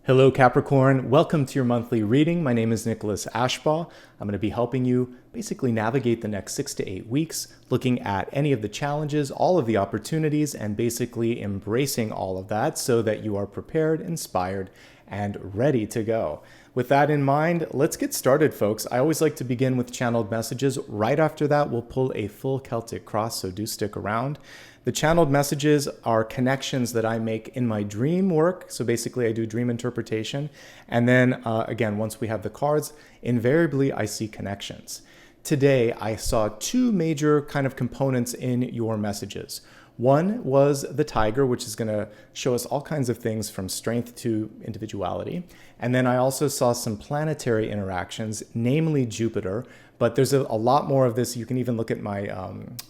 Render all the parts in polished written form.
Hello Capricorn, welcome to your monthly reading. My name is Nicholas Ashbaugh. I'm going to be helping you basically navigate the next 6 to 8 weeks, looking at any of the challenges, all of the opportunities, and basically embracing all of that so that you are prepared, inspired, and ready to go. With that in mind, let's get started, folks. I always like to begin with channeled messages. Right after that, we'll pull a full Celtic Cross, so do stick around. The channeled messages are connections that I make in my dream work. So basically I do dream interpretation. And then again, once we have the cards, invariably I see connections. Today, I saw two major kind of components in your messages. One was the tiger, which is going to show us all kinds of things from strength to individuality. And then I also saw some planetary interactions, namely Jupiter. But there's a lot more of this. You can even look at my,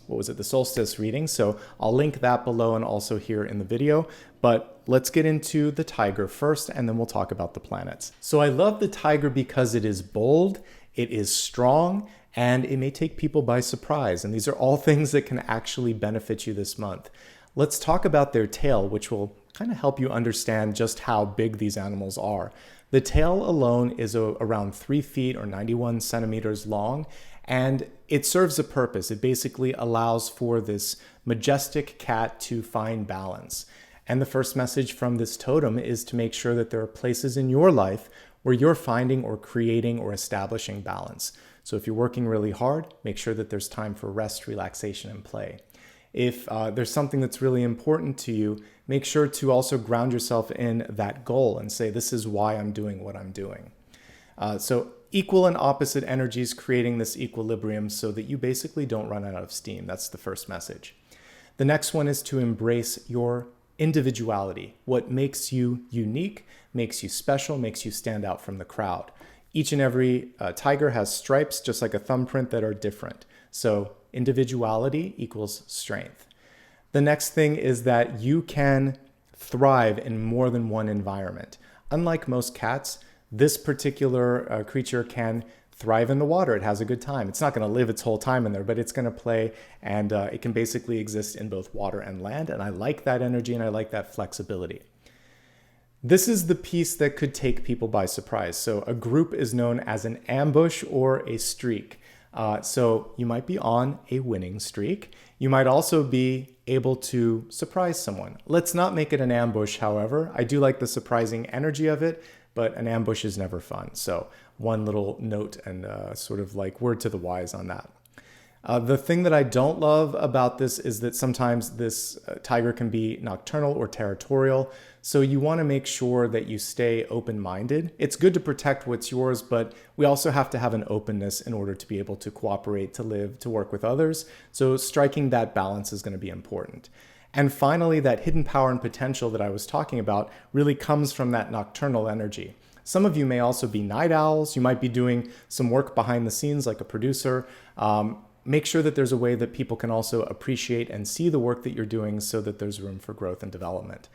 the solstice reading. So I'll link that below and also here in the video. But let's get into the tiger first, and then we'll talk about the planets. So I love the tiger because it is bold, it is strong, and it may take people by surprise. And these are all things that can actually benefit you this month. Let's talk about their tail, which will kind of help you understand just how big these animals are. The tail alone is around 3 feet or 91 centimeters long, and it serves a purpose. It basically allows for this majestic cat to find balance. And the first message from this totem is to make sure that there are places in your life where you're finding or creating or establishing balance. So if you're working really hard, make sure that there's time for rest, relaxation, and play. If there's something that's really important to you, make sure to also ground yourself in that goal and say, this is why I'm doing what I'm doing. So equal and opposite energies creating this equilibrium so that you basically don't run out of steam. That's the first message. The next one is to embrace your individuality. What makes you unique, makes you special, makes you stand out from the crowd. Each and every tiger has stripes, just like a thumbprint, that are different. So individuality equals strength. The next thing is that you can thrive in more than one environment. Unlike most cats, this particular creature can thrive in the water. It has a good time. It's not going to live its whole time in there, but it's going to play, and it can basically exist in both water and land. And I like that energy, and I like that flexibility. This is the piece that could take people by surprise. So a group is known as an ambush or a streak. So you might be on a winning streak. You might also be able to surprise someone. Let's not make it an ambush, however. I do like the surprising energy of it, but an ambush is never fun. So one little note and sort of like word to the wise on that. The thing that I don't love about this is that sometimes this tiger can be nocturnal or territorial. So you want to make sure that you stay open-minded. It's good to protect what's yours, but we also have to have an openness in order to be able to cooperate, to live, to work with others. So striking that balance is going to be important. And finally, that hidden power and potential that I was talking about really comes from that nocturnal energy. Some of you may also be night owls. You might be doing some work behind the scenes like a producer. Make sure that there's a way that people can also appreciate and see the work that you're doing so that there's room for growth and development.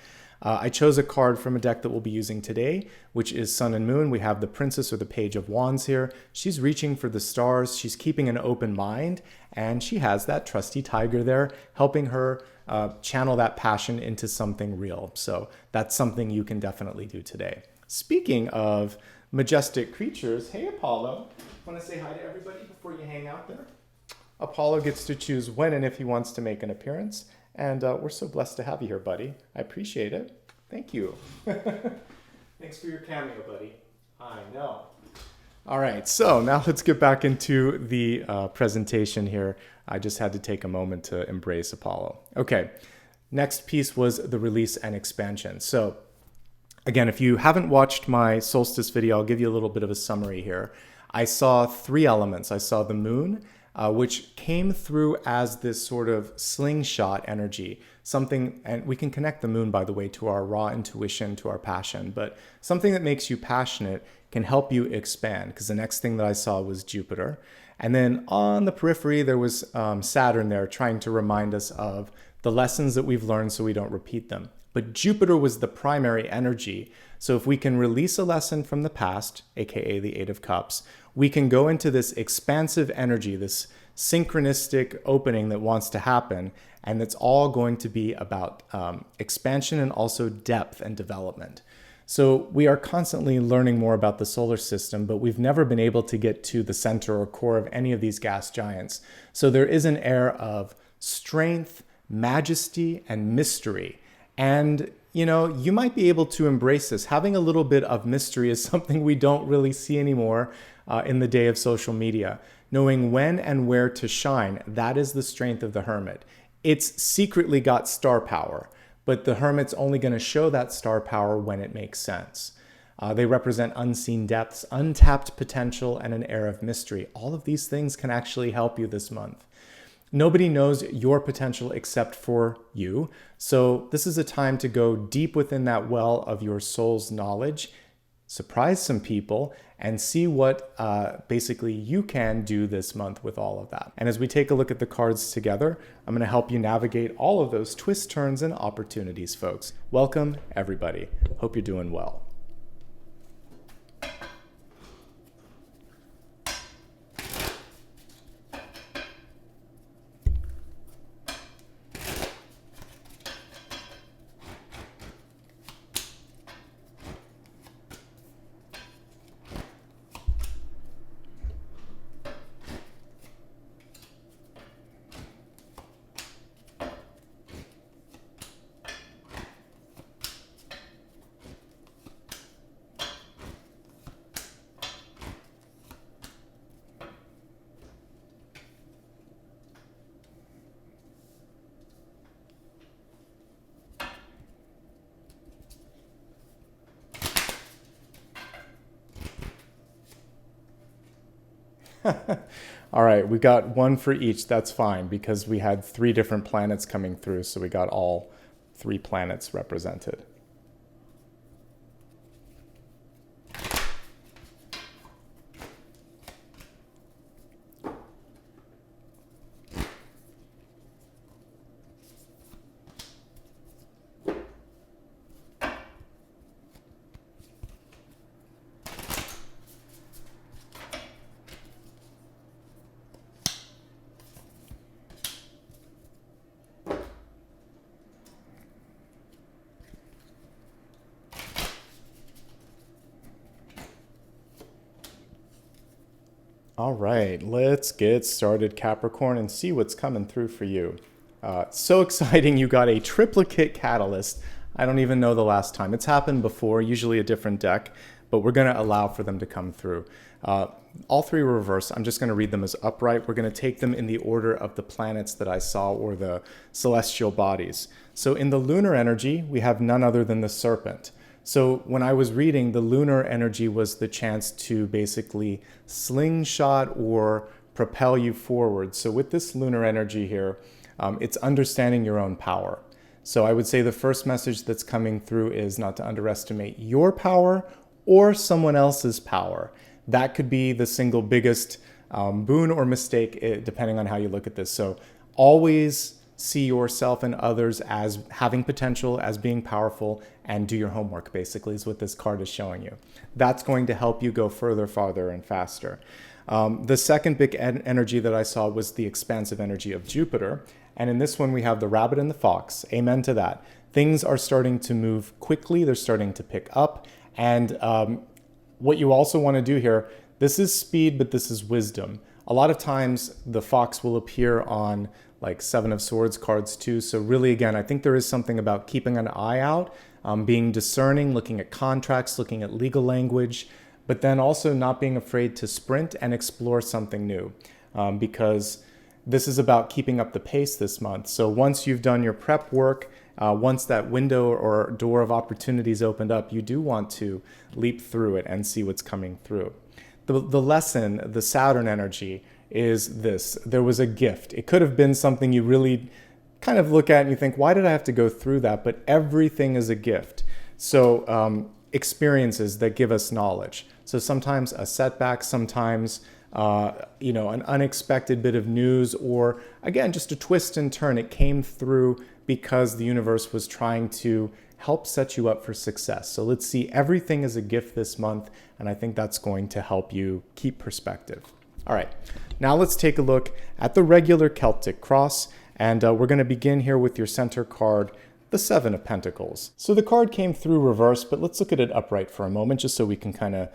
I chose a card from a deck that we'll be using today, which is Sun and Moon. We have the Princess or the Page of Wands here. She's reaching for the stars. She's keeping an open mind, and she has that trusty tiger there helping her channel that passion into something real. So that's something you can definitely do today. Speaking of majestic creatures, hey Apollo, want to say hi to everybody before you hang out there? Apollo gets to choose when and if he wants to make an appearance. And we're so blessed to have you here, buddy. I appreciate it. Thank you. Thanks for your cameo, buddy. I know. All right, so now let's get back into the presentation here. I just had to take a moment to embrace Apollo. Okay, next piece was the release and expansion. So again, if you haven't watched my solstice video, I'll give you a little bit of a summary here. I saw 3 elements. I saw the moon, which came through as this sort of slingshot energy, something, and we can connect the moon, by the way, to our raw intuition, to our passion, but something that makes you passionate can help you expand, because the next thing that I saw was Jupiter. And then on the periphery, there was Saturn there trying to remind us of the lessons that we've learned so we don't repeat them. But Jupiter was the primary energy. So if we can release a lesson from the past, aka the Eight of Cups, we can go into this expansive energy, this synchronistic opening that wants to happen, and it's all going to be about expansion and also depth and development. So we are constantly learning more about the solar system, but we've never been able to get to the center or core of any of these gas giants. So there is an air of strength, majesty, and mystery. And you might be able to embrace this. Having a little bit of mystery is something we don't really see anymore in the day of social media. Knowing when and where to shine, that is the strength of the hermit. It's secretly got star power, but the hermit's only going to show that star power when it makes sense. They represent unseen depths, untapped potential, and an air of mystery. All of these things can actually help you this month. Nobody knows your potential except for you. So this is a time to go deep within that well of your soul's knowledge, surprise some people, and see what basically you can do this month with all of that. And as we take a look at the cards together, I'm going to help you navigate all of those twists, turns, and opportunities, folks. Welcome, everybody. Hope you're doing well. All right, we got one for each. That's fine because we had 3 different planets coming through, so we got all 3 planets represented. All right, let's get started, Capricorn, and see what's coming through for you. So exciting, you got a triplicate catalyst. I don't even know the last time. It's happened before, usually a different deck, but we're going to allow for them to come through. All 3 were reversed. I'm just going to read them as upright. We're going to take them in the order of the planets that I saw or the celestial bodies. So in the lunar energy, we have none other than the serpent. So when I was reading, the lunar energy was the chance to basically slingshot or propel you forward. So with this lunar energy here, it's understanding your own power. So I would say the first message that's coming through is not to underestimate your power or someone else's power. That could be the single biggest boon or mistake, depending on how you look at this. So always see yourself and others as having potential, as being powerful, and do your homework, basically, is what this card is showing you. That's going to help you go further, farther, and faster. The second big energy that I saw was the expansive energy of Jupiter. And in this one, we have the rabbit and the fox. Amen to that. Things are starting to move quickly. They're starting to pick up. And what you also want to do here, this is speed, but this is wisdom. A lot of times the fox will appear on like 7 of Swords cards too. So really, again, I think there is something about keeping an eye out, being discerning, looking at contracts, looking at legal language, but then also not being afraid to sprint and explore something new, because this is about keeping up the pace this month. So once you've done your prep work, once that window or door of opportunities opened up, you do want to leap through it and see what's coming through. The lesson, the Saturn energy, is this. There was a gift. It could have been something you really kind of look at and you think, why did I have to go through that? But everything is a gift. So experiences that give us knowledge. So sometimes a setback, sometimes an unexpected bit of news, or again, just a twist and turn. It came through because the universe was trying to help set you up for success. So let's see, everything is a gift this month, and I think that's going to help you keep perspective. All right, now let's take a look at the regular Celtic Cross, and we're going to begin here with your center card, the Seven of Pentacles. So the card came through reverse, but let's look at it upright for a moment just so we can kind of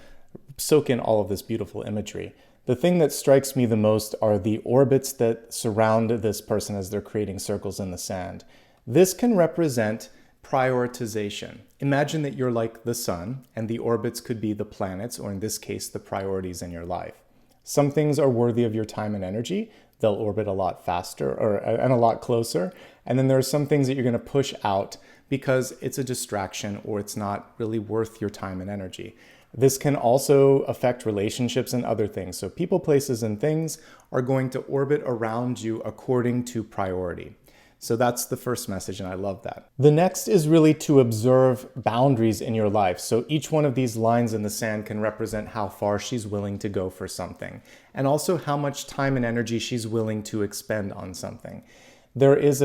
soak in all of this beautiful imagery. The thing that strikes me the most are the orbits that surround this person as they're creating circles in the sand. This can represent prioritization. Imagine that you're like the sun, and the orbits could be the planets, or in this case, the priorities in your life. Some things are worthy of your time and energy. They'll orbit a lot faster and a lot closer. And then there are some things that you're going to push out because it's a distraction or it's not really worth your time and energy. This can also affect relationships and other things. So people, places, and things are going to orbit around you according to priority. So that's the first message, and I love that. The next is really to observe boundaries in your life. So each one of these lines in the sand can represent how far she's willing to go for something, and also how much time and energy she's willing to expend on something. There is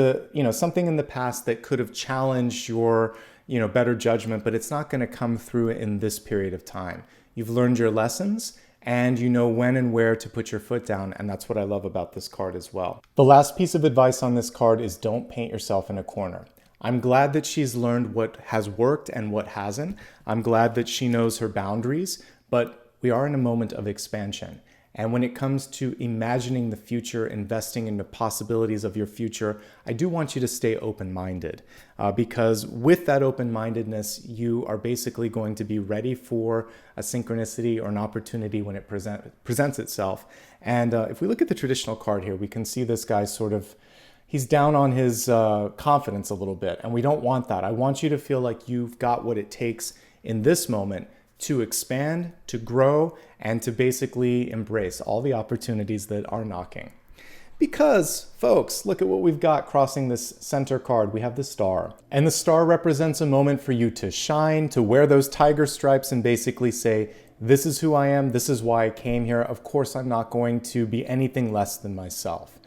something in the past that could have challenged your better judgment, but it's not going to come through in this period of time. You've learned your lessons, and you know when and where to put your foot down, and that's what I love about this card as well. The last piece of advice on this card is don't paint yourself in a corner. I'm glad that she's learned what has worked and what hasn't. I'm glad that she knows her boundaries, but we are in a moment of expansion. And when it comes to imagining the future, investing in the possibilities of your future, I do want you to stay open-minded because with that open-mindedness, you are basically going to be ready for a synchronicity or an opportunity when it presents itself. And if we look at the traditional card here, we can see this guy he's down on his confidence a little bit, and we don't want that. I want you to feel like you've got what it takes in this moment to expand, to grow, and to basically embrace all the opportunities that are knocking. Because, folks, look at what we've got crossing this center card. We have the star. And the star represents a moment for you to shine, to wear those tiger stripes and basically say, this is who I am, this is why I came here. Of course, I'm not going to be anything less than myself.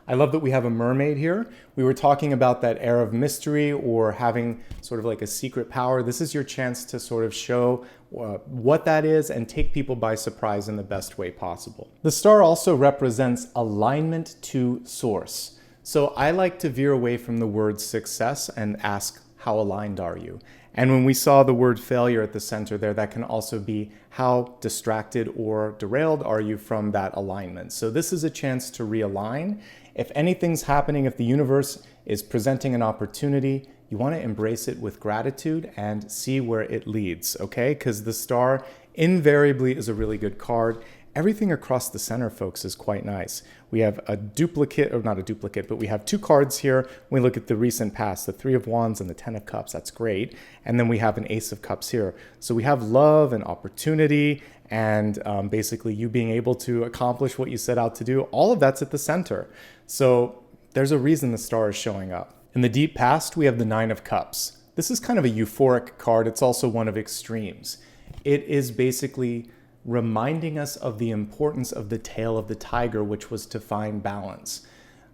I love that we have a mermaid here. We were talking about that air of mystery or having sort of like a secret power. This is your chance to sort of show what that is and take people by surprise in the best way possible. The star also represents alignment to source. So I like to veer away from the word success and ask, how aligned are you? And when we saw the word failure at the center there, that can also be how distracted or derailed are you from that alignment. So this is a chance to realign. If anything's happening, if the universe is presenting an opportunity, you want to embrace it with gratitude and see where it leads, okay? Because the star invariably is a really good card. Everything across the center, folks, is quite nice. We have a duplicate, or not a duplicate, but we have two cards here. When we look at the recent past, the Three of Wands and the Ten of Cups, that's great. And then we have an Ace of Cups here. So we have love and opportunity and basically you being able to accomplish what you set out to do. All of that's at the center. So there's a reason the star is showing up. In the deep past, we have the Nine of Cups. This is kind of a euphoric card. It's also one of extremes. It is basically reminding us of the importance of the tail of the tiger, which was to find balance.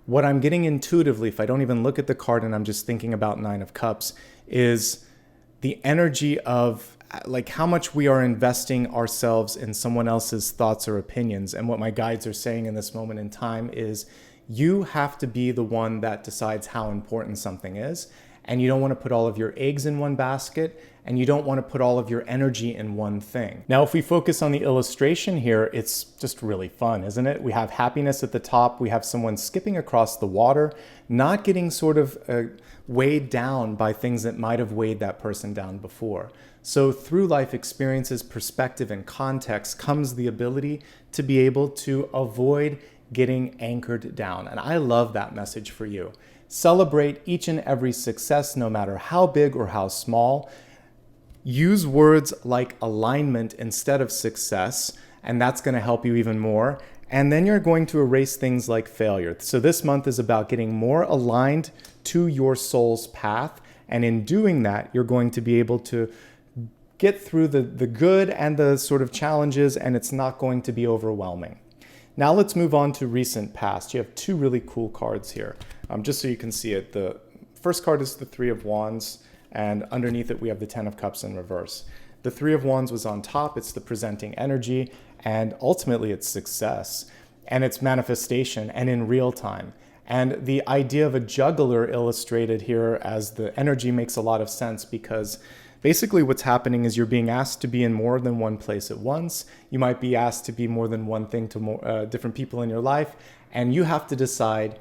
What I'm getting intuitively, if I don't even look at the card and I'm just thinking about Nine of Cups, is the energy of like how much we are investing ourselves in someone else's thoughts or opinions. And what my guides are saying in this moment in time is you have to be the one that decides how important something is. And you don't want to put all of your eggs in one basket, and you don't want to put all of your energy in one thing. Now, if we focus on the illustration here, it's just really fun, isn't it? We have happiness at the top. We have someone skipping across the water, not getting sort of weighed down by things that might have weighed that person down before. So through life experiences, perspective, and context comes the ability to be able to avoid getting anchored down. And I love that message for you. Celebrate each and every success, no matter how big or how small. Use words like alignment instead of success, and that's going to help you even more. And then you're going to erase things like failure. So this month is about getting more aligned to your soul's path. And in doing that, you're going to be able to get through the good and the sort of challenges, and it's not going to be overwhelming. Now let's move on to recent past. You have two really cool cards here, just so you can see it. The first card is the Three of Wands, and underneath it we have the Ten of Cups in reverse. The Three of Wands was on top. It's the presenting energy, and ultimately it's success, and it's manifestation, and in real time. And the idea of a juggler illustrated here as the energy makes a lot of sense, because basically what's happening is you're being asked to be in more than one place at once. You might be asked to be more than one thing to different people in your life, and you have to decide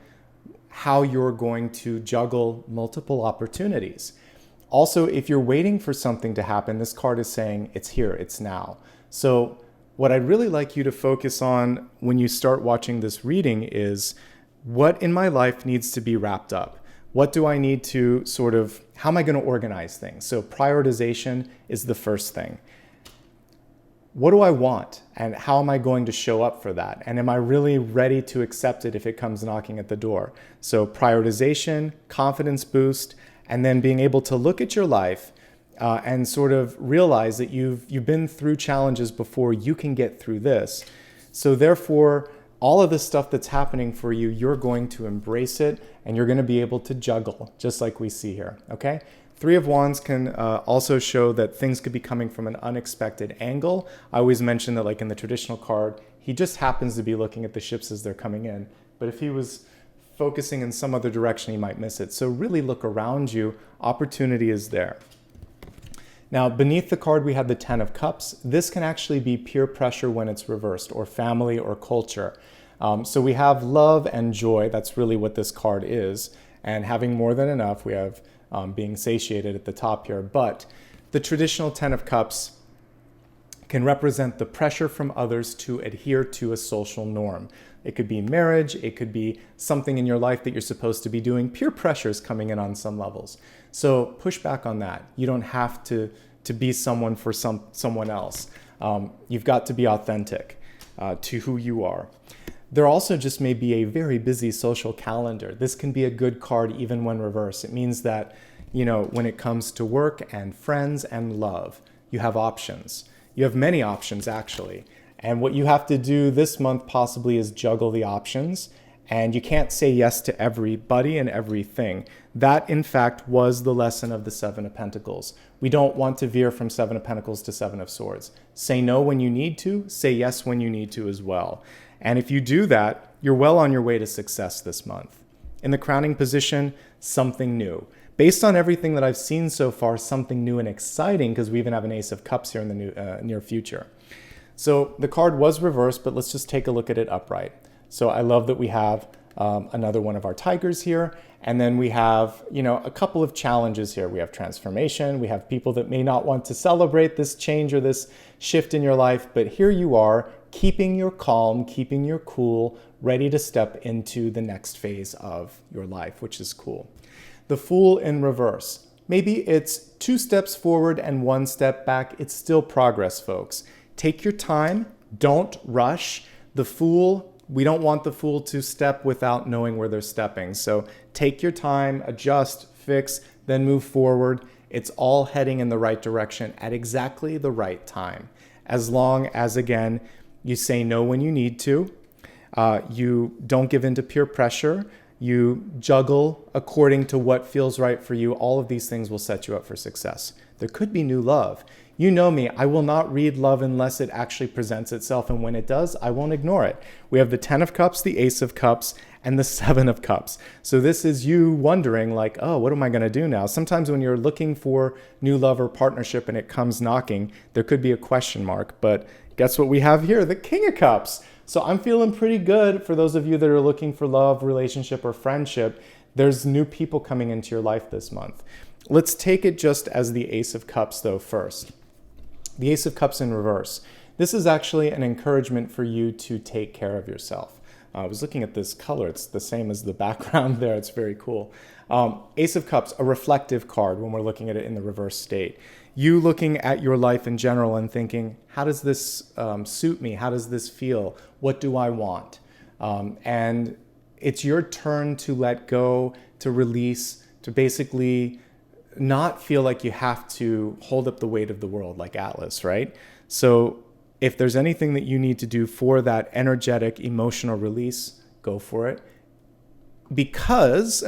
how you're going to juggle multiple opportunities. Also, if you're waiting for something to happen, this card is saying it's here, it's now. So what I'd really like you to focus on when you start watching this reading is, what in my life needs to be wrapped up? What do I need to how am I going to organize things? So prioritization is the first thing. What do I want, and how am I going to show up for that? And am I really ready to accept it if it comes knocking at the door? So prioritization, confidence boost, and then being able to look at your life and sort of realize that you've been through challenges before. You can get through this. So therefore, all of the stuff that's happening for you, you're going to embrace it, and you're going to be able to juggle, just like we see here, okay? Three of Wands can also show that things could be coming from an unexpected angle. I always mention that, like in the traditional card, he just happens to be looking at the ships as they're coming in. But if he was focusing in some other direction, he might miss it. So really look around you. Opportunity is there. Now, beneath the card, we have the Ten of Cups. This can actually be peer pressure when it's reversed, or family or culture. So we have love and joy. That's really what this card is. And having more than enough, we have being satiated at the top here. But the traditional Ten of Cups can represent the pressure from others to adhere to a social norm. It could be marriage, it could be something in your life that you're supposed to be doing. Peer pressure is coming in on some levels. So push back on that. You don't have to be someone for someone else. You've got to be authentic to who you are. There also just may be a very busy social calendar. This can be a good card even when reversed. It means that, when it comes to work and friends and love, you have options. You have many options, actually. And what you have to do this month possibly is juggle the options. And you can't say yes to everybody and everything. That, in fact, was the lesson of the Seven of Pentacles. We don't want to veer from Seven of Pentacles to Seven of Swords. Say no when you need to, say yes when you need to as well. And if you do that, you're well on your way to success this month. In the crowning position, something new. Based on everything that I've seen so far, something new and exciting, because we even have an Ace of Cups here in the near future. So the card was reversed, but let's just take a look at it upright. So I love that we have another one of our tigers here. And then we have, a couple of challenges here. We have transformation. We have people that may not want to celebrate this change or this shift in your life. But here you are, keeping your calm, keeping your cool, ready to step into the next phase of your life, which is cool. The Fool in reverse. Maybe it's 2 steps forward and 1 step back. It's still progress, folks. Take your time. Don't rush. The Fool, we don't want the Fool to step without knowing where they're stepping. So take your time, adjust, fix, then move forward. It's all heading in the right direction at exactly the right time. As long as, again, you say no when you need to, you don't give in to peer pressure, you juggle according to what feels right for you. All of these things will set you up for success. There could be new love. You know me, I will not read love unless it actually presents itself, and when it does, I won't ignore it. We have the Ten of Cups, the Ace of Cups, and the Seven of Cups. So this is you wondering like, oh, what am I going to do now? Sometimes when you're looking for new love or partnership and it comes knocking, there could be a question mark, but guess what we have here? The King of Cups. So I'm feeling pretty good for those of you that are looking for love, relationship, or friendship. There's new people coming into your life this month. Let's take it just as the Ace of Cups, though, first. The Ace of Cups in reverse. This is actually an encouragement for you to take care of yourself. I was looking at this color. It's the same as the background there. It's very cool. Ace of Cups, a reflective card when we're looking at it in the reverse state. You looking at your life in general and thinking, how does this suit me? How does this feel? What do I want? And it's your turn to let go, to release, to basically not feel like you have to hold up the weight of the world like Atlas, right? So if there's anything that you need to do for that energetic, emotional release, go for it. Because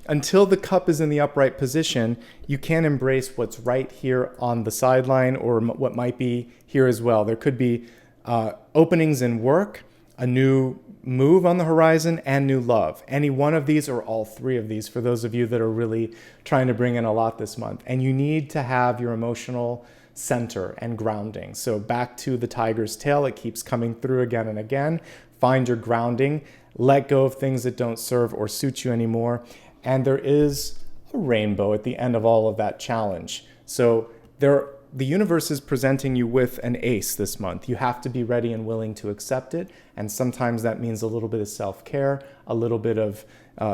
until the cup is in the upright position, you can't embrace what's right here on the sideline or what might be here as well. There could be openings in work, a new move on the horizon, and new love. Any one of these or all three of these for those of you that are really trying to bring in a lot this month. And you need to have your emotional center and grounding. So back to the tiger's tail, it keeps coming through again and again. Find your grounding, let go of things that don't serve or suit you anymore. And there is a rainbow at the end of all of that challenge. So the universe is presenting you with an ace this month. You have to be ready and willing to accept it. And sometimes that means a little bit of self-care, a little bit of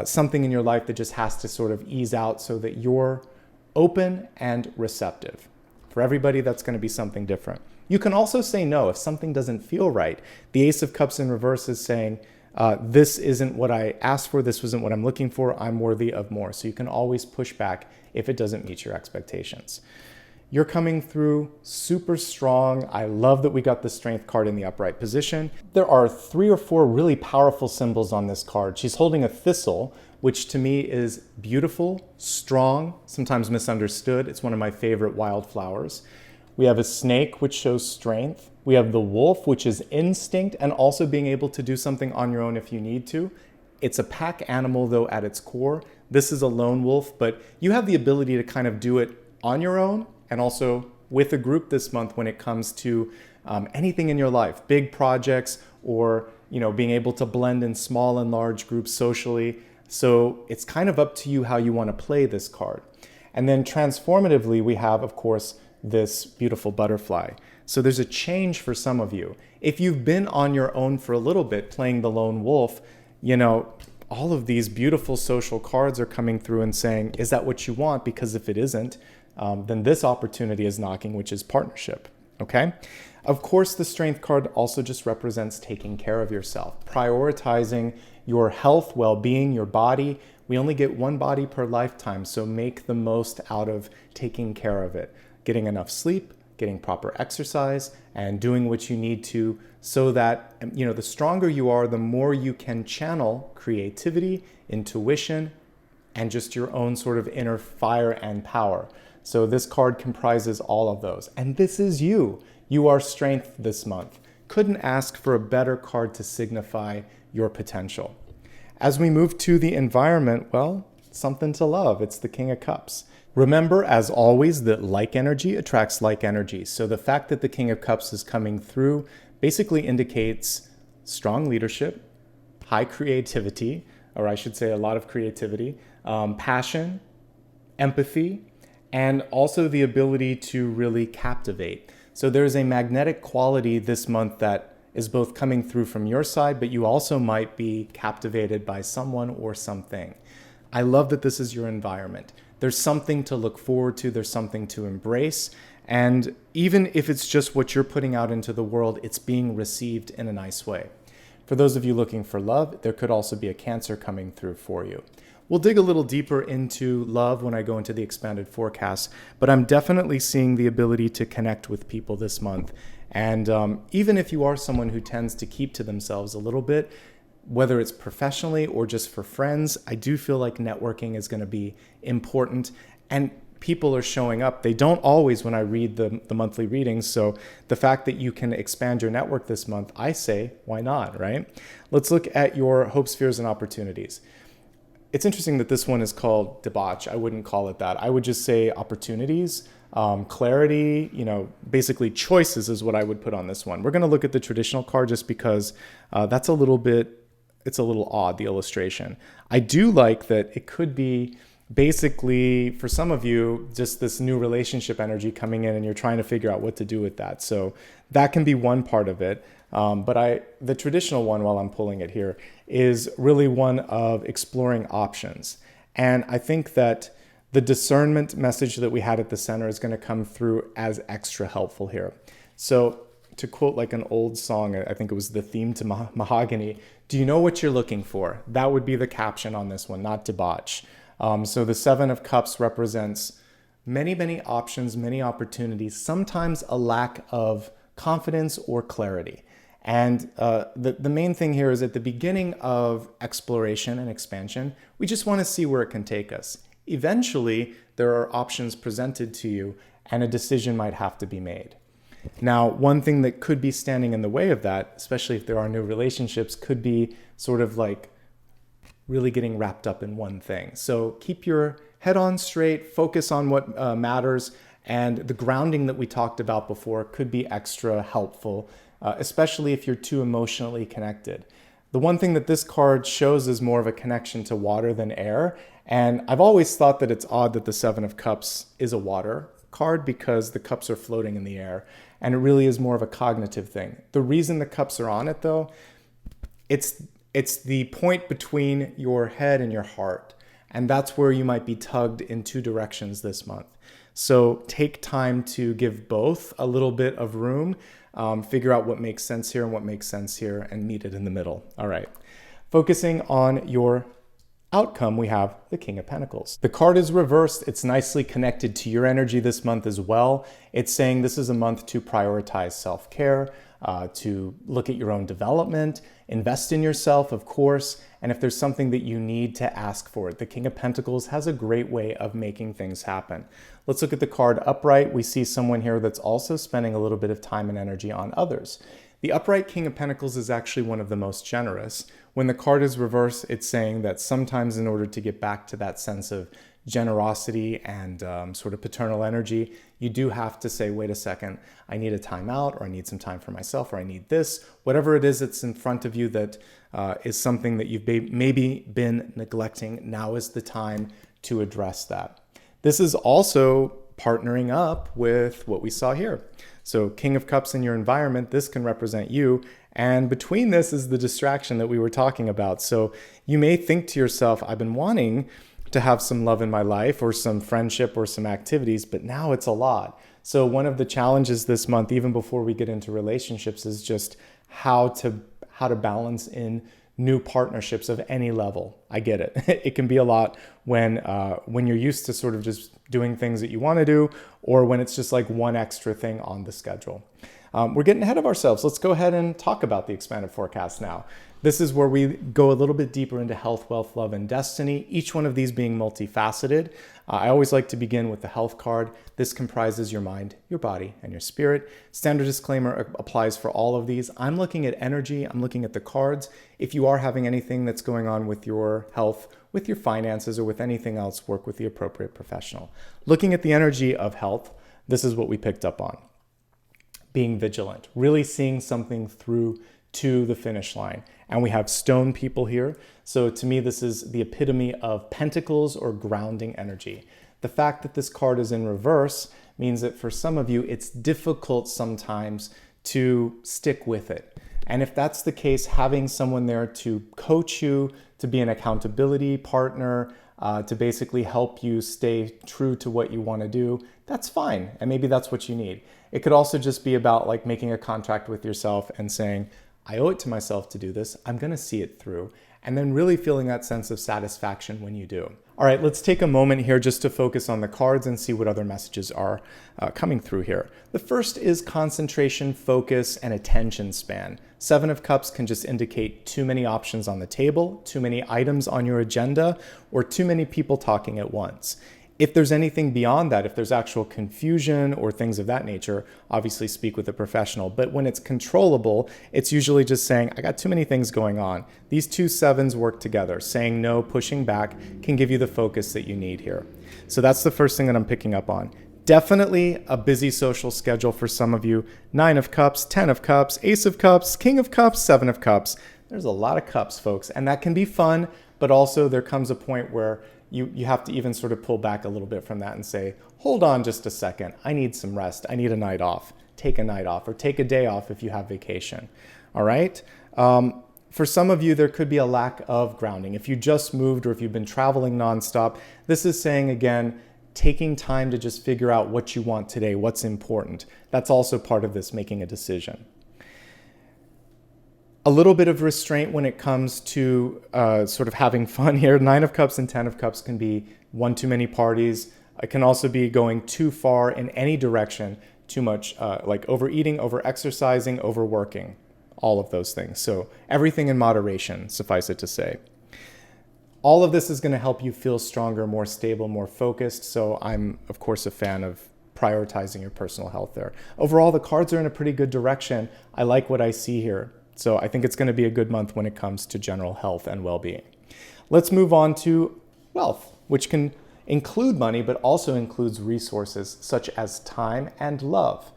something in your life that just has to sort of ease out so that you're open and receptive. For everybody, that's going to be something different. You can also say no if something doesn't feel right. The Ace of Cups in reverse is saying, this isn't what I asked for, this wasn't what I'm looking for, I'm worthy of more. So you can always push back if it doesn't meet your expectations. You're coming through super strong. I love that we got the Strength card in the upright position. There are 3 or 4 really powerful symbols on this card. She's holding a thistle, which to me is beautiful, strong, sometimes misunderstood. It's one of my favorite wildflowers. We have a snake, which shows strength. We have the wolf, which is instinct and also being able to do something on your own if you need to. It's a pack animal, though, at its core. This is a lone wolf, but you have the ability to kind of do it on your own and also with a group this month when it comes to anything in your life, big projects or being able to blend in small and large groups socially. So it's kind of up to you how you want to play this card. And then transformatively, we have, of course, this beautiful butterfly. So there's a change for some of you. If you've been on your own for a little bit playing the lone wolf, all of these beautiful social cards are coming through and saying, is that what you want? Because if it isn't, then this opportunity is knocking, which is partnership, okay? Of course, the Strength card also just represents taking care of yourself, prioritizing your health, well-being, your body. We only get one body per lifetime, so make the most out of taking care of it. Getting enough sleep, getting proper exercise, and doing what you need to so that, the stronger you are, the more you can channel creativity, intuition, and just your own sort of inner fire and power. So this card comprises all of those. And this is you. You are Strength this month. Couldn't ask for a better card to signify your potential. As we move to the environment, well, something to love. It's the King of Cups. Remember, as always, that like energy attracts like energy. So the fact that the King of Cups is coming through basically indicates strong leadership, high creativity, or I should say a lot of creativity, passion, empathy, and also the ability to really captivate. So there's a magnetic quality this month that is both coming through from your side, but you also might be captivated by someone or something. I love that this is your environment. There's something to look forward to, there's something to embrace, and even if it's just what you're putting out into the world, it's being received in a nice way. For those of you looking for love, there could also be a Cancer coming through for you. We'll dig a little deeper into love when I go into the expanded forecast, but I'm definitely seeing the ability to connect with people this month. And even if you are someone who tends to keep to themselves a little bit, whether it's professionally or just for friends, I do feel like networking is going to be important. And people are showing up. They don't always when I read the monthly readings. So the fact that you can expand your network this month, I say, why not, right? Let's look at your hopes, fears, and opportunities. It's interesting that this one is called debauch. I wouldn't call it that. I would just say opportunities, clarity, basically choices is what I would put on this one. We're going to look at the traditional card just because it's a little odd, the illustration. I do like that it could be basically, for some of you, just this new relationship energy coming in and you're trying to figure out what to do with that. So that can be one part of it. But the traditional one, while I'm pulling it here, is really one of exploring options. And I think that the discernment message that we had at the center is going to come through as extra helpful here. So to quote like an old song, I think it was the theme to Mahogany, do you know what you're looking for? That would be the caption on this one, not debauch. So the Seven of Cups represents many, many options, many opportunities, sometimes a lack of confidence or clarity. And the main thing here is at the beginning of exploration and expansion, we just want to see where it can take us. Eventually, there are options presented to you and a decision might have to be made. Now, one thing that could be standing in the way of that, especially if there are new relationships, could be sort of like really getting wrapped up in one thing. So keep your head on straight, focus on what matters, and the grounding that we talked about before could be extra helpful, especially if you're too emotionally connected. The one thing that this card shows is more of a connection to water than air. And I've always thought that it's odd that the Seven of Cups is a water card because the cups are floating in the air. And it really is more of a cognitive thing. The reason the cups are on it though, it's the point between your head and your heart. And that's where you might be tugged in two directions this month. So take time to give both a little bit of room, figure out what makes sense here and what makes sense here, and meet it in the middle. All right. Focusing on your outcome, we have the King of Pentacles. The card is reversed. It's nicely connected to your energy this month as well. It's saying this is a month to prioritize self-care, to look at your own development, invest in yourself, of course, and if there's something that you need to ask for it. The King of Pentacles has a great way of making things happen. Let's look at the card upright. We see someone here that's also spending a little bit of time and energy on others. The upright King of Pentacles is actually one of the most generous. When the card is reversed, it's saying that sometimes in order to get back to that sense of generosity and sort of paternal energy, you do have to say, wait a second, I need a timeout, or I need some time for myself, or I need this. Whatever it is that's in front of you that is something that you've maybe been neglecting, now is the time to address that. This is also partnering up with what we saw here. So King of Cups in your environment, this can represent you. And between this is the distraction that we were talking about. So you may think to yourself, I've been wanting to have some love in my life or some friendship or some activities, but now it's a lot. So one of the challenges this month, even before we get into relationships, is just how to balance in new partnerships of any level. I get it. It can be a lot when you're used to sort of just doing things that you want to do, or when it's just like one extra thing on the schedule. We're getting ahead of ourselves. Let's go ahead and talk about the expanded forecast now. This is where we go a little bit deeper into health, wealth, love, and destiny, each one of these being multifaceted. I always like to begin with the health card. This comprises your mind, your body, and your spirit. Standard disclaimer applies for all of these. I'm looking at energy. I'm looking at the cards. If you are having anything that's going on with your health, with your finances, or with anything else, work with the appropriate professional. Looking at the energy of health, this is what we picked up on. Being vigilant, really seeing something through to the finish line. And we have stone people here. So to me, this is the epitome of pentacles or grounding energy. The fact that this card is in reverse means that for some of you, it's difficult sometimes to stick with it. And if that's the case, having someone there to coach you, to be an accountability partner, to basically help you stay true to what you want to do, that's fine. And maybe that's what you need. It could also just be about like making a contract with yourself and saying, I owe it to myself to do this. I'm going to see it through. And then really feeling that sense of satisfaction when you do. All right, let's take a moment here just to focus on the cards and see what other messages are coming through here. The first is concentration, focus, and attention span. Seven of Cups can just indicate too many options on the table, too many items on your agenda, or too many people talking at once. If there's anything beyond that, if there's actual confusion or things of that nature, obviously speak with a professional. But when it's controllable, it's usually just saying, I got too many things going on. These two sevens work together. Saying no, pushing back can give you the focus that you need here. So that's the first thing that I'm picking up on. Definitely a busy social schedule for some of you. 9 of Cups, 10 of Cups, Ace of Cups, King of Cups, 7 of Cups. There's a lot of cups, folks, and that can be fun, but also there comes a point where you have to even sort of pull back a little bit from that and say, hold on just a second. I need some rest. I need a night off. Take a night off or take a day off if you have vacation. All right. For some of you, there could be a lack of grounding. If you just moved or if you've been traveling nonstop, this is saying, again, taking time to just figure out what you want today, what's important. That's also part of this making a decision. A little bit of restraint when it comes to sort of having fun here. 9 of Cups and 10 of Cups can be one too many parties. It can also be going too far in any direction, too much like overeating, over-exercising, overworking, all of those things. So everything in moderation, suffice it to say. All of this is going to help you feel stronger, more stable, more focused. So I'm, of course, a fan of prioritizing your personal health there. Overall, the cards are in a pretty good direction. I like what I see here. So I think it's going to be a good month when it comes to general health and well-being. Let's move on to wealth, which can include money, but also includes resources such as time and love.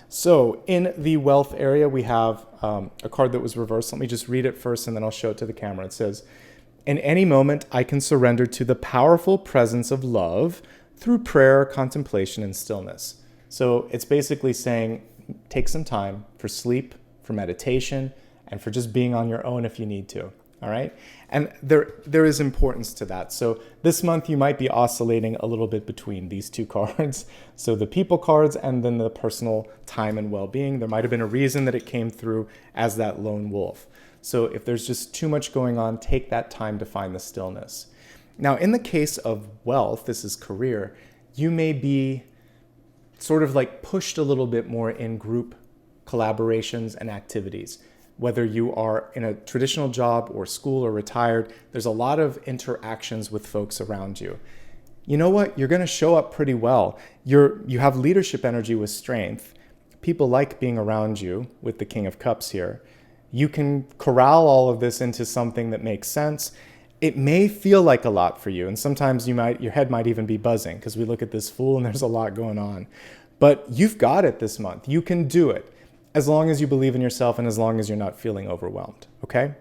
So in the wealth area, we have a card that was reversed. Let me just read it first and then I'll show it to the camera. It says, "In any moment, I can surrender to the powerful presence of love through prayer, contemplation, and stillness." So it's basically saying, take some time for sleep, for meditation, and for just being on your own if you need to. All right. And there is importance to that. So this month you might be oscillating a little bit between these two cards. So the people cards and then the personal time and well-being. There might have been a reason that it came through as that lone wolf. So if there's just too much going on, take that time to find the stillness. Now, in the case of wealth, this is career, you may be sort of like pushed a little bit more in group collaborations and activities. Whether you are in a traditional job or school or retired, there's a lot of interactions with folks around you. You know what? You're going to show up pretty well. You have leadership energy with strength. People like being around you with the King of Cups here. You can corral all of this into something that makes sense. It may feel like a lot for you, and sometimes your head might even be buzzing because we look at this Fool and there's a lot going on. But you've got it this month. You can do it. As long as you believe in yourself and as long as you're not feeling overwhelmed, okay?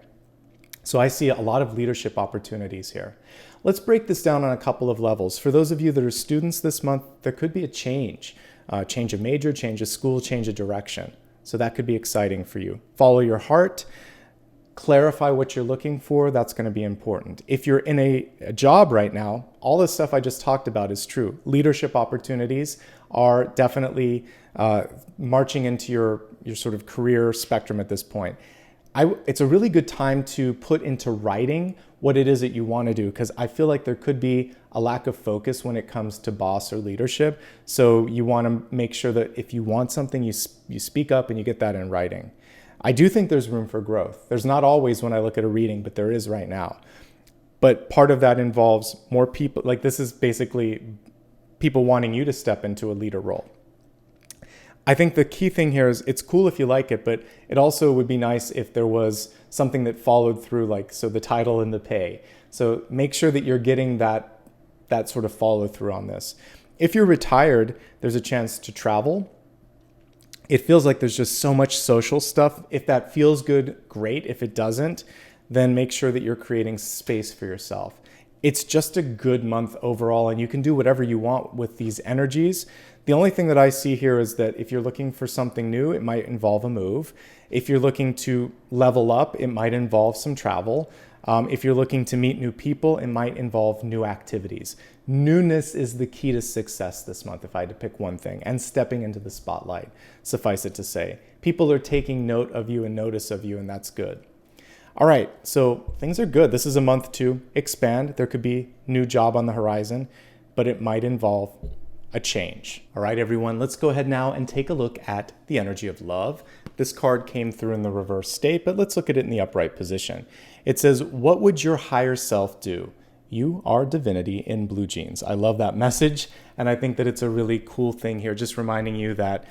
So I see a lot of leadership opportunities here. Let's break this down on a couple of levels. For those of you that are students this month, there could be a change of major, change of school, change of direction. So that could be exciting for you. Follow your heart, clarify what you're looking for. That's going to be important. If you're in a job right now, all the stuff I just talked about is true. Leadership opportunities are definitely marching into your sort of career spectrum at this point. It's a really good time to put into writing what it is that you want to do, because I feel like there could be a lack of focus when it comes to boss or leadership. So you want to make sure that if you want something, you speak up and you get that in writing. I do think there's room for growth. There's not always when I look at a reading, but there is right now. But part of that involves more people. Like, this is basically people wanting you to step into a leader role. I think the key thing here is it's cool if you like it, but it also would be nice if there was something that followed through, like, so the title and the pay. So make sure that you're getting that sort of follow through on this. If you're retired, there's a chance to travel. It feels like there's just so much social stuff. If that feels good, great. If it doesn't, then make sure that you're creating space for yourself. It's just a good month overall, and you can do whatever you want with these energies. The only thing that I see here is that if you're looking for something new, it might involve a move. If you're looking to level up, it might involve some travel. If you're looking to meet new people, it might involve new activities. Newness is the key to success this month, if I had to pick one thing, and stepping into the spotlight, suffice it to say. People are taking note of you and notice of you, and that's good. All right, so things are good. This is a month to expand. There could be new job on the horizon, but it might involve a change. All right, everyone, let's go ahead now and take a look at the energy of love. This card came through in the reverse state, but let's look at it in the upright position. It says, "What would your higher self do? You are divinity in blue jeans." I love that message, and I think that it's a really cool thing here, just reminding you that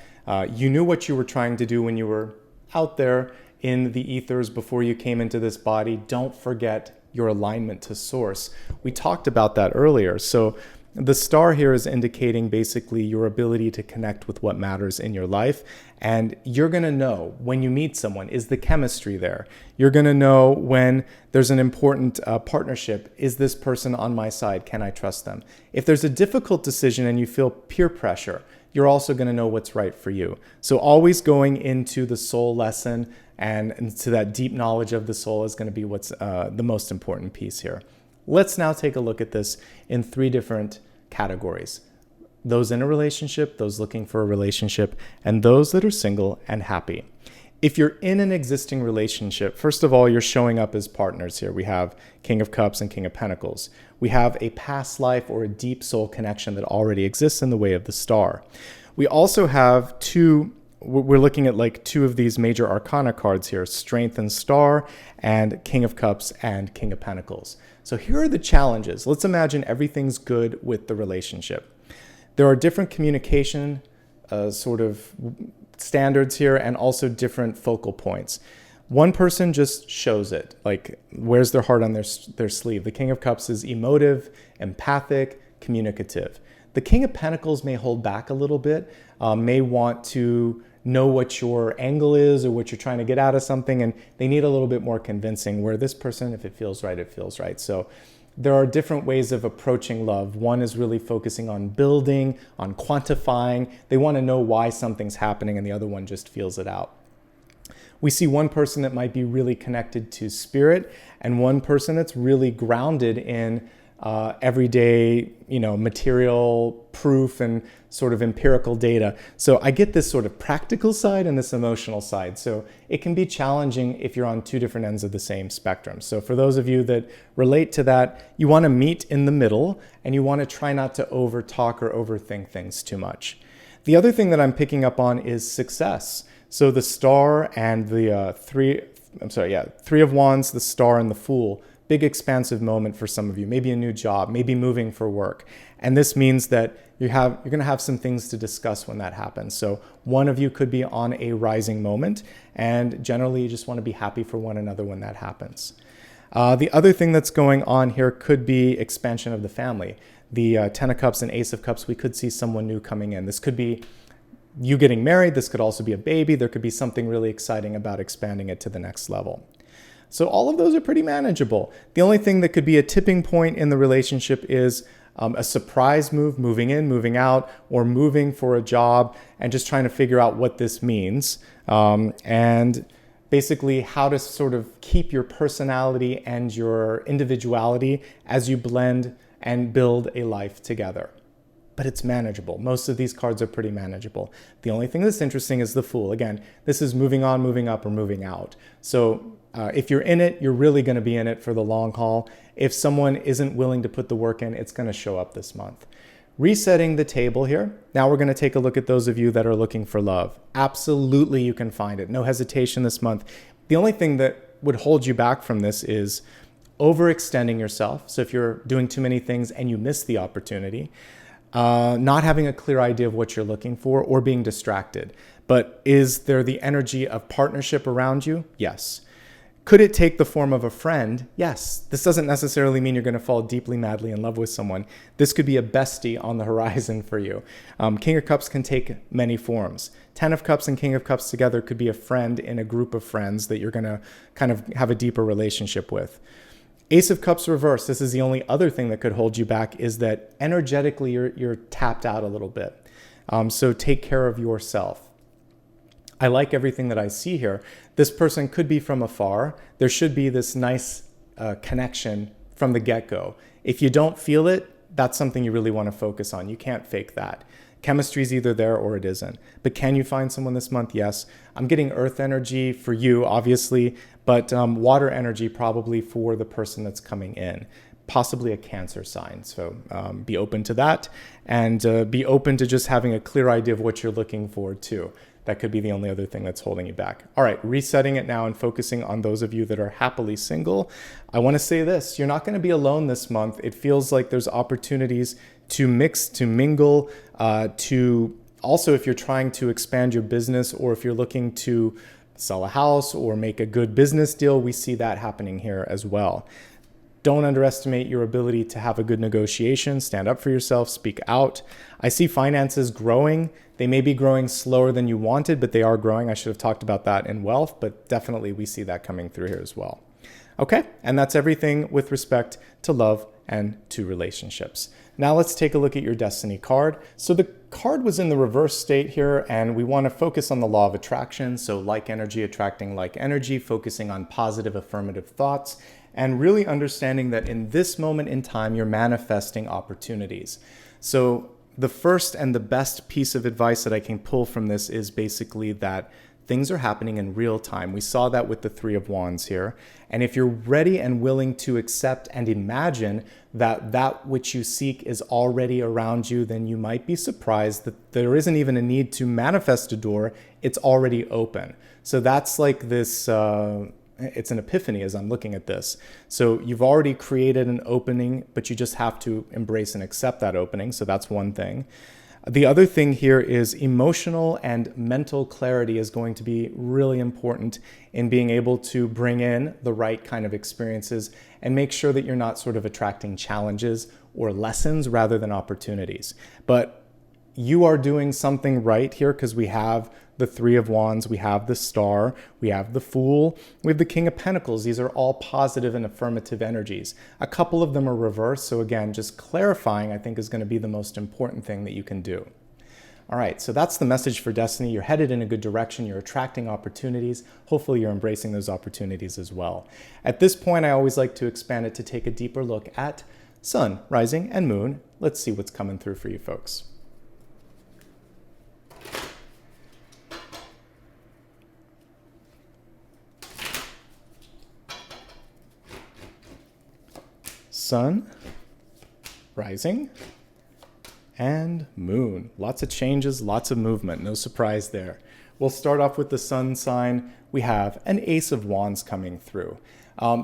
you knew what you were trying to do when you were out there in the ethers before you came into this body. Don't forget your alignment to source. We talked about that earlier. So the star here is indicating basically your ability to connect with what matters in your life. And you're going to know when you meet someone, is the chemistry there? You're going to know when there's an important partnership. Is this person on my side? Can I trust them? If there's a difficult decision and you feel peer pressure, you're also going to know what's right for you. So always going into the soul lesson and to that deep knowledge of the soul is going to be what's the most important piece here. Let's now take a look at this in 3 different categories. Those in a relationship, those looking for a relationship, and those that are single and happy. If you're in an existing relationship, first of all, you're showing up as partners here. We have King of Cups and King of Pentacles. We have a past life or a deep soul connection that already exists in the way of the star. We also have we're looking at like 2 of these major arcana cards here, Strength and Star, and King of Cups and King of Pentacles. So here are the challenges. Let's imagine everything's good with the relationship. There are different communication sort of standards here and also different focal points. One person just shows it, like wears their heart on their sleeve. The King of Cups is emotive, empathic, communicative. The King of Pentacles may hold back a little bit, may want to know what your angle is or what you're trying to get out of something, and they need a little bit more convincing, where this person, if it feels right, it feels right. So there are different ways of approaching love. One is really focusing on building, on quantifying. They want to know why something's happening, and the other one just feels it out. We see one person that might be really connected to spirit, and one person that's really grounded in everyday, material proof and sort of empirical data. So I get this sort of practical side and this emotional side. So it can be challenging if you're on two different ends of the same spectrum. So for those of you that relate to that, you want to meet in the middle, and you want to try not to over talk or overthink things too much. The other thing that I'm picking up on is success. So the Star and the Three of Wands, the Star and the Fool. Big expansive moment for some of you, maybe a new job, maybe moving for work. And this means that you're going to have some things to discuss when that happens. So one of you could be on a rising moment, and generally you just want to be happy for one another when that happens. The other thing that's going on here could be expansion of the family. The Ten of Cups and Ace of Cups, we could see someone new coming in. This could be you getting married. This could also be a baby. There could be something really exciting about expanding it to the next level. So all of those are pretty manageable. The only thing that could be a tipping point in the relationship is a surprise move, moving in, moving out, or moving for a job and just trying to figure out what this means. And basically how to sort of keep your personality and your individuality as you blend and build a life together. But it's manageable. Most of these cards are pretty manageable. The only thing that's interesting is the Fool. Again, this is moving on, moving up, or moving out. So if you're in it, you're really going to be in it for the long haul. If someone isn't willing to put the work in, it's going to show up this month. Resetting the table here. Now we're going to take a look at those of you that are looking for love. Absolutely, you can find it. No hesitation this month. The only thing that would hold you back from this is overextending yourself. So if you're doing too many things and you miss the opportunity, not having a clear idea of what you're looking for, or being distracted. But is there the energy of partnership around you? Yes. Could it take the form of a friend? Yes. This doesn't necessarily mean you're going to fall deeply, madly in love with someone. This could be a bestie on the horizon for you. King of Cups can take many forms. Ten of Cups and King of Cups together could be a friend in a group of friends that you're going to kind of have a deeper relationship with. Ace of Cups reversed. This is the only other thing that could hold you back, is that energetically you're tapped out a little bit. So take care of yourself. I like everything that I see here. This person could be from afar. There should be this nice connection from the get-go. If you don't feel it, that's something you really want to focus on. You can't fake that. Chemistry is either there or it isn't. But can you find someone this month? Yes. I'm getting earth energy for you, obviously, but water energy probably for the person that's coming in. Possibly a Cancer sign. So be open to that, and be open to just having a clear idea of what you're looking for too. That could be the only other thing that's holding you back. All right, resetting it now and focusing on those of you that are happily single. I want to say this, you're not going to be alone this month. It feels like there's opportunities to mix, to mingle, to also, if you're trying to expand your business, or if you're looking to sell a house or make a good business deal, we see that happening here as well. Don't underestimate your ability to have a good negotiation, stand up for yourself, speak out. I see finances growing. They may be growing slower than you wanted, but they are growing. I should have talked about that in wealth, but definitely we see that coming through here as well. Okay, and that's everything with respect to love and to relationships. Now let's take a look at your destiny card. So the card was in the reverse state here, and we want to focus on the law of attraction. So like energy attracting like energy, focusing on positive affirmative thoughts, and really understanding that in this moment in time, you're manifesting opportunities. So the first and the best piece of advice that I can pull from this is basically that things are happening in real time. We saw that with the Three of Wands here. And if you're ready and willing to accept and imagine that that which you seek is already around you, then you might be surprised that there isn't even a need to manifest a door. It's already open. So that's like this, it's an epiphany as I'm looking at this. So you've already created an opening, but you just have to embrace and accept that opening. So that's one thing. The other thing here is emotional and mental clarity is going to be really important in being able to bring in the right kind of experiences and make sure that you're not sort of attracting challenges or lessons rather than opportunities. But you are doing something right here because we have the Three of Wands, we have the Star, we have the Fool, we have the King of Pentacles. These are all positive and affirmative energies. A couple of them are reversed, so again, just clarifying I think is going to be the most important thing that you can do. All right, so that's the message for Destiny. You're headed in a good direction. You're attracting opportunities. Hopefully you're embracing those opportunities as well. At this point, I always like to expand it to take a deeper look at Sun, Rising, and Moon. Let's see what's coming through for you folks. Sun, Rising, and Moon. Lots of changes, lots of movement, no surprise there. We'll start off with the Sun sign. We have an Ace of Wands coming through.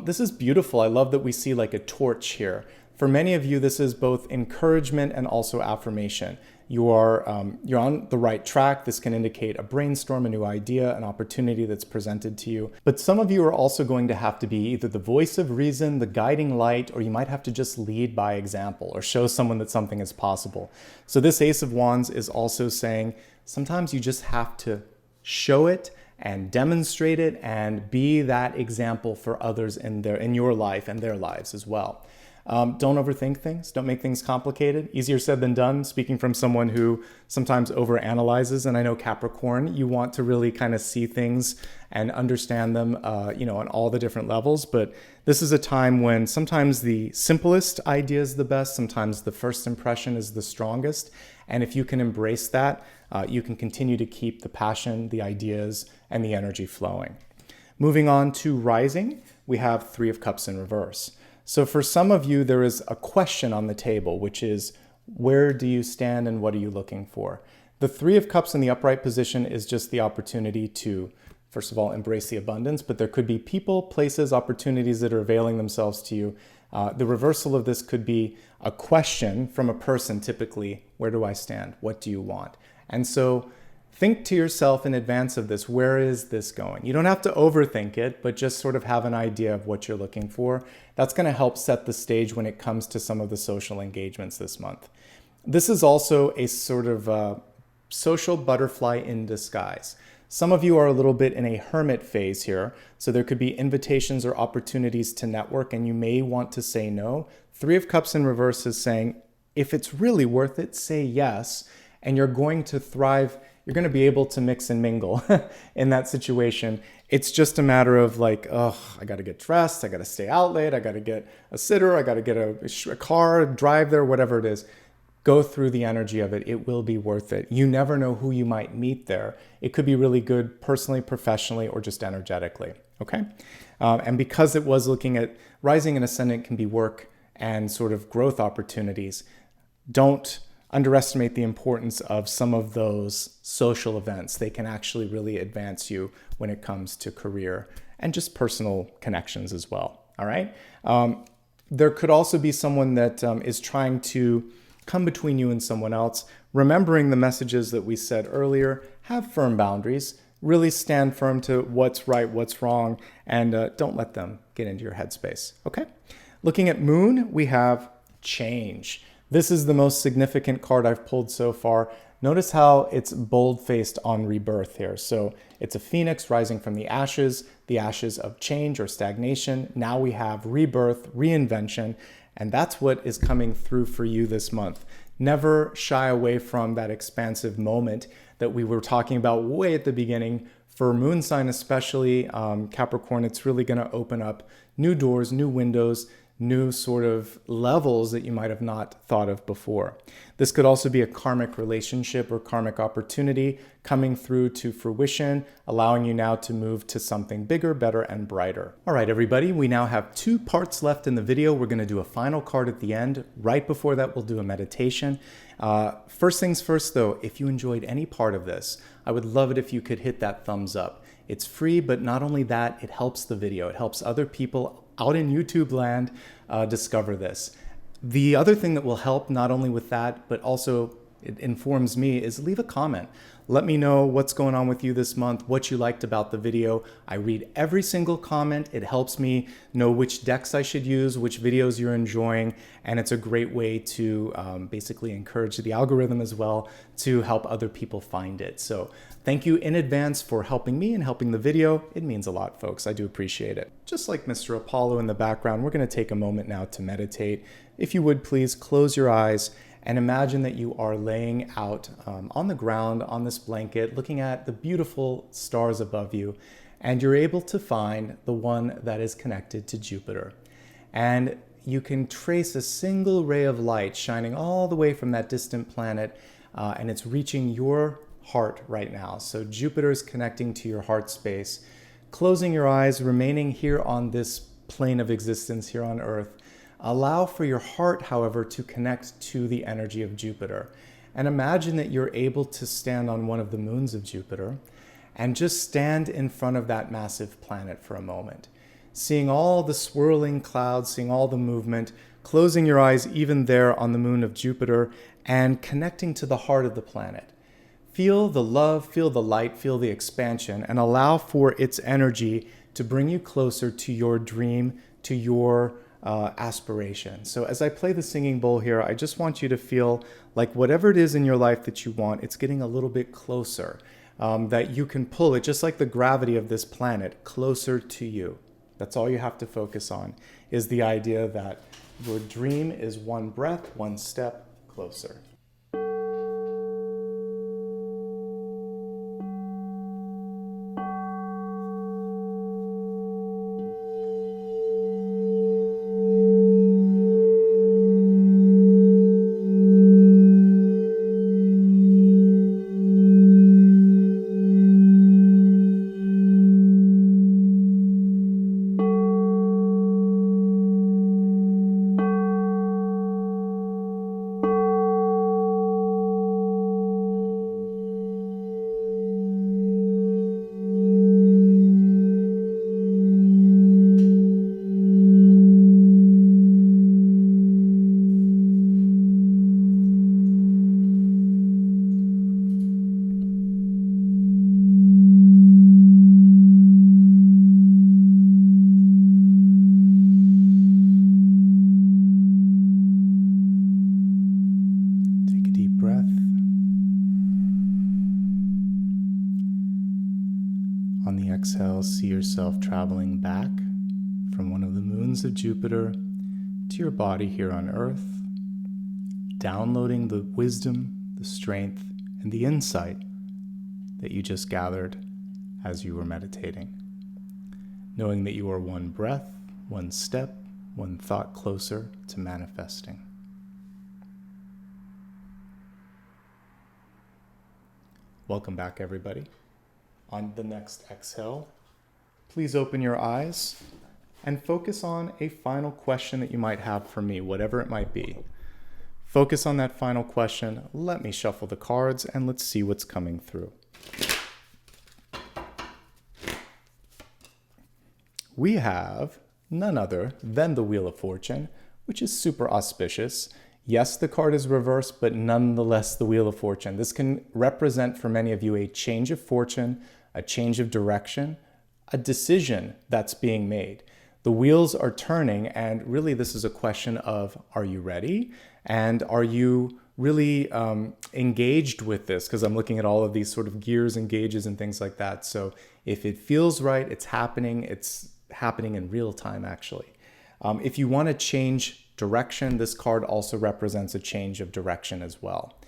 This is beautiful. I love that we see like a torch here. For many of you, this is both encouragement and also affirmation. You're on the right track. This can indicate a brainstorm, a new idea, an opportunity that's presented to you. But some of you are also going to have to be either the voice of reason, the guiding light, or you might have to just lead by example or show someone that something is possible. So this Ace of Wands is also saying sometimes you just have to show it and demonstrate it and be that example for others in your life and their lives as well. Don't overthink things. Don't make things complicated. Easier said than done, speaking from someone who sometimes overanalyzes. And I know Capricorn, you want to really kind of see things and understand them, on all the different levels. But this is a time when sometimes the simplest idea is the best. Sometimes the first impression is the strongest. And if you can embrace that, you can continue to keep the passion, the ideas, and the energy flowing. Moving on to Rising, we have Three of Cups in reverse. So for some of you, there is a question on the table, which is, where do you stand and what are you looking for? The Three of Cups in the upright position is just the opportunity to, first of all, embrace the abundance, but there could be people, places, opportunities that are availing themselves to you. The reversal of this could be a question from a person, typically, where do I stand? What do you want? And so think to yourself in advance of this, where is this going? You don't have to overthink it, but just sort of have an idea of what you're looking for. That's going to help set the stage when it comes to some of the social engagements this month. This is also a sort of social butterfly in disguise. Some of you are a little bit in a hermit phase here, so there could be invitations or opportunities to network, and you may want to say no. Three of Cups in reverse is saying, if it's really worth it, say yes, and you're going to thrive. You're going to be able to mix and mingle in that situation. It's just a matter of like, oh, I got to get dressed. I got to stay out late. I got to get a sitter. I got to get a car, drive there, whatever it is. Go through the energy of it. It will be worth it. You never know who you might meet there. It could be really good personally, professionally, or just energetically. Okay. And because it was looking at Rising and Ascendant can be work and sort of growth opportunities, don't underestimate the importance of some of those social events. They can actually really advance you when it comes to career and just personal connections as well. All right. There could also be someone that is trying to come between you and someone else. Remembering the messages that we said earlier, have firm boundaries, really stand firm to what's right, what's wrong, and don't let them get into your headspace. Okay. Looking at Moon, we have change. This is the most significant card I've pulled so far. Notice how it's bold-faced on rebirth here. So it's a phoenix rising from the ashes of change or stagnation. Now we have rebirth, reinvention, and that's what is coming through for you this month. Never shy away from that expansive moment that we were talking about way at the beginning. For Moon sign especially, Capricorn, it's really going to open up new doors, new windows, new sort of levels that you might have not thought of before. This could also be a karmic relationship or karmic opportunity coming through to fruition, allowing you now to move to something bigger, better, and brighter. All right, everybody, we now have 2 parts left in the video. We're going to do a final card at the end. Right before that, we'll do a meditation. First things first, though, if you enjoyed any part of this, I would love it if you could hit that thumbs up. It's free, but not only that, it helps the video. It helps other people out in YouTube land discover this. The other thing that will help not only with that, but also it informs me, is leave a comment. Let me know what's going on with you this month, what you liked about the video. I read every single comment. It helps me know which decks I should use, which videos you're enjoying, and it's a great way to basically encourage the algorithm as well to help other people find it. So thank you in advance for helping me and helping the video. It means a lot, folks. I do appreciate it. Just like Mr. Apollo in the background, we're going to take a moment now to meditate. If you would, please close your eyes and imagine that you are laying out on the ground on this blanket, looking at the beautiful stars above you, and you're able to find the one that is connected to Jupiter. And you can trace a single ray of light shining all the way from that distant planet, and it's reaching your heart right now. So Jupiter is connecting to your heart space. Closing your eyes, remaining here on this plane of existence here on Earth, allow for your heart, however, to connect to the energy of Jupiter. And imagine that you're able to stand on one of the moons of Jupiter and just stand in front of that massive planet for a moment. Seeing all the swirling clouds, seeing all the movement, closing your eyes even there on the moon of Jupiter and connecting to the heart of the planet. Feel the love, feel the light, feel the expansion, and allow for its energy to bring you closer to your dream, to your aspiration. So as I play the singing bowl here, I just want you to feel like whatever it is in your life that you want, it's getting a little bit closer, that you can pull it, just like the gravity of this planet, closer to you. That's all you have to focus on, is the idea that your dream is one breath, one step closer. On the exhale, see yourself traveling back from one of the moons of Jupiter to your body here on Earth, downloading the wisdom, the strength, and the insight that you just gathered as you were meditating, knowing that you are one breath, one step, one thought closer to manifesting. Welcome back, everybody. On the next exhale, please open your eyes and focus on a final question that you might have for me, whatever it might be. Focus on that final question. Let me shuffle the cards and let's see what's coming through. We have none other than the Wheel of Fortune, which is super auspicious. Yes, the card is reversed, but nonetheless the Wheel of Fortune. This can represent for many of you a change of fortune, a change of direction, a decision that's being made. The wheels are turning, and really this is a question of, are you ready? And are you really engaged with this? Because I'm looking at all of these sort of gears and gauges and things like that. So if it feels right, it's happening in real time, actually. If you want to change direction, this card also represents a change of direction as well.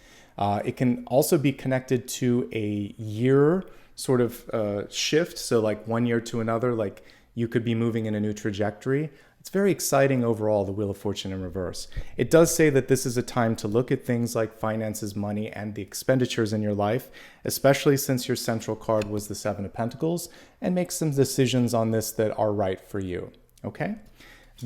It can also be connected to a year sort of shift. So like 1 year to another, like you could be moving in a new trajectory. It's very exciting overall, the Wheel of Fortune in reverse. It does say that this is a time to look at things like finances, money, and the expenditures in your life, especially since your central card was the Seven of Pentacles, and make some decisions on this that are right for you, okay?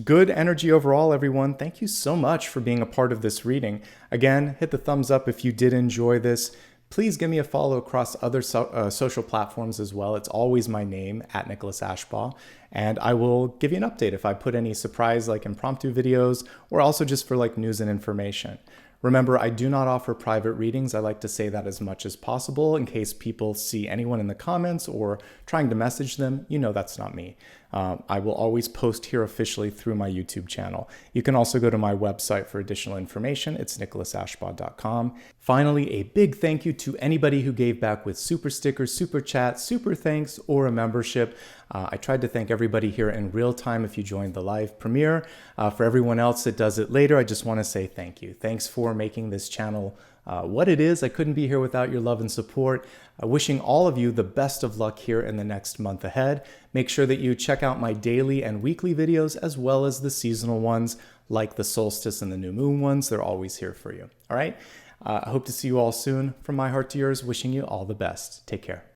Good energy overall, everyone. Thank you so much for being a part of this reading. Again, hit the thumbs up if you did enjoy this. Please give me a follow across other social platforms as well. It's always my name, @NicholasAshbaugh, and I will give you an update if I put any surprise like impromptu videos or also just for like news and information. Remember, I do not offer private readings. I like to say that as much as possible in case people see anyone in the comments or trying to message them. You know that's not me. I will always post here officially through my YouTube channel. You can also go to my website for additional information. It's nicholasashbaugh.com. Finally, a big thank you to anybody who gave back with super stickers, super chat, super thanks, or a membership. I tried to thank everybody here in real time if you joined the live premiere. For everyone else that does it later, I just want to say thank you. Thanks for making this channel what it is. I couldn't be here without your love and support. Wishing all of you the best of luck here in the next month ahead. Make sure that you check out my daily and weekly videos as well as the seasonal ones like the solstice and the new moon ones. They're always here for you. All right. I hope to see you all soon. From my heart to yours, wishing you all the best. Take care.